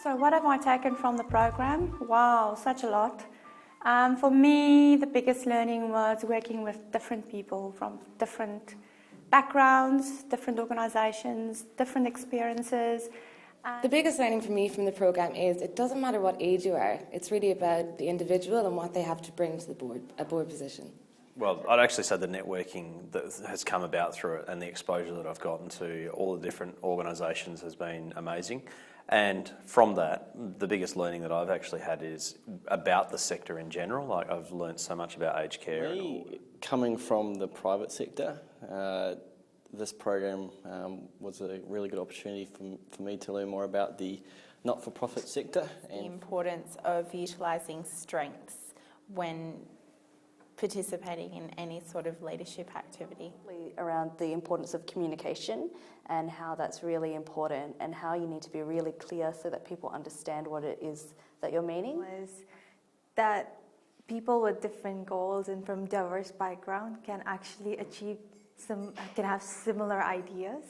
So what have I taken from the program? Wow, such a lot. For me, the biggest learning was working with different people from different backgrounds, different organisations, different experiences. The biggest learning for me from the program is it doesn't matter what age you are, it's really about the individual and what they have to bring to the board, a board position. Well, I'd actually say the networking that has come about through it and the exposure that I've gotten to all the different organisations has been amazing. And from that, the biggest learning that I've actually had is about the sector in general. Like, I've learnt so much about aged care. Coming from the private sector, this program was a really good opportunity for me to learn more about the not-for-profit sector. The importance of utilising strengths when participating in any sort of leadership activity. Around the importance of communication and how that's really important and how you need to be really clear so that people understand what it is that you're meaning. Was that people with different goals and from diverse background can actually can have similar ideas,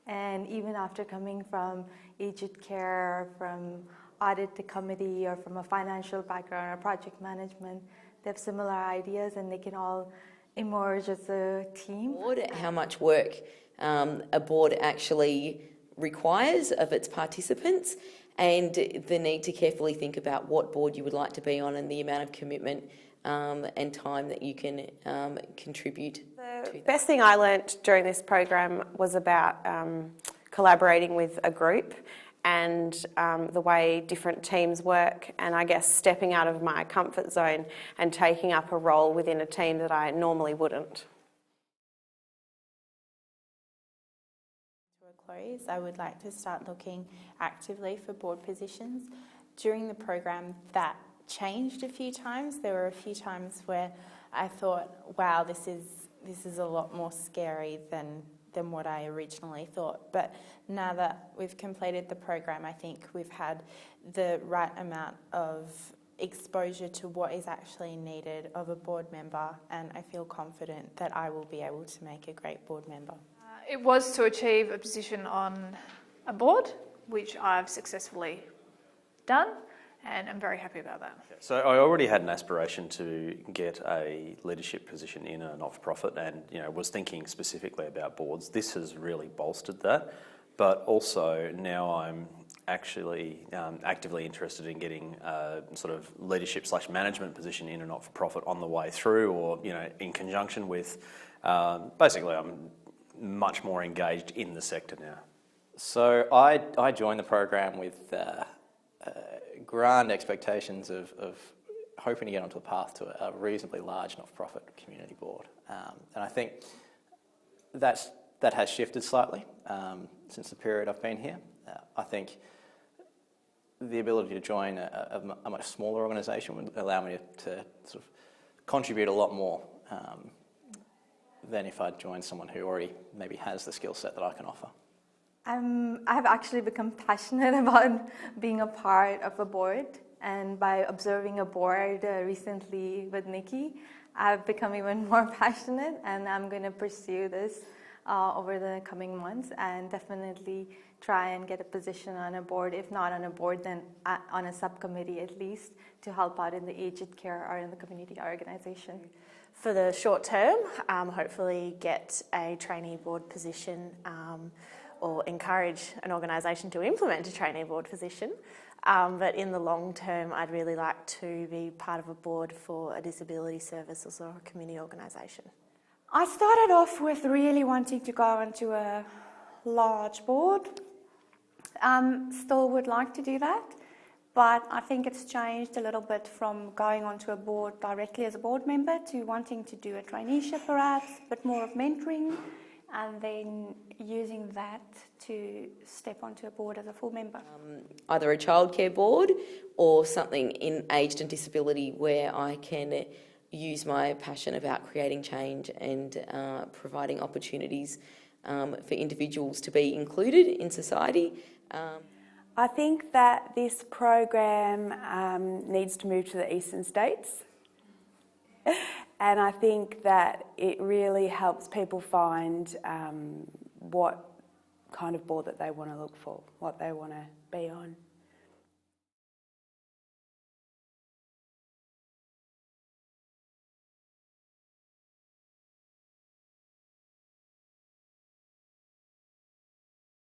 and even after coming from aged care, from audit the committee, or from a financial background or project management, they have similar ideas and they can all emerge as a team. How much work a board actually requires of its participants, and the need to carefully think about what board you would like to be on and the amount of commitment and time that you can contribute. The best thing I learnt during this program was about collaborating with a group and the way different teams work, and I guess stepping out of my comfort zone and taking up a role within a team that I normally wouldn't. To a close, I would like to start looking actively for board positions. During the program, that changed a few times. There were a few times where I thought, wow, this is a lot more scary than what I originally thought. But now that we've completed the program, I think we've had the right amount of exposure to what is actually needed of a board member, and I feel confident that I will be able to make a great board member. It was to achieve a position on a board, which I've successfully done, and I'm very happy about that. So I already had an aspiration to get a leadership position in a not-for-profit, and was thinking specifically about boards. This has really bolstered that, but also now I'm actually actively interested in getting a sort of leadership/management position in a not-for-profit on the way through, or in conjunction with. Basically, I'm much more engaged in the sector now. So I joined the program with grand expectations of hoping to get onto a path to a reasonably large not-for-profit community board, and I think that has shifted slightly since the period I've been here. I think the ability to join a much smaller organisation would allow me to sort of contribute a lot more than if I'd joined someone who already maybe has the skill set that I can offer. I've actually become passionate about being a part of a board, and by observing a board recently with Nikki, I've become even more passionate, and I'm going to pursue this over the coming months and definitely try and get a position on a board, if not on a board, then on a subcommittee at least, to help out in the aged care or in the community organisation. For the short term, hopefully get a trainee board position, or encourage an organisation to implement a trainee board position. But in the long term, I'd really like to be part of a board for a disability services or a community organisation. I started off with really wanting to go into a large board. Still would like to do that, but I think it's changed a little bit from going onto a board directly as a board member to wanting to do a traineeship perhaps, a bit more of mentoring, and then using that to step onto a board as a full member. Either a childcare board or something in aged and disability where I can use my passion about creating change and providing opportunities for individuals to be included in society. I think that this program needs to move to the eastern states, and I think that it really helps people find what kind of board that they want to look for, what they want to be on.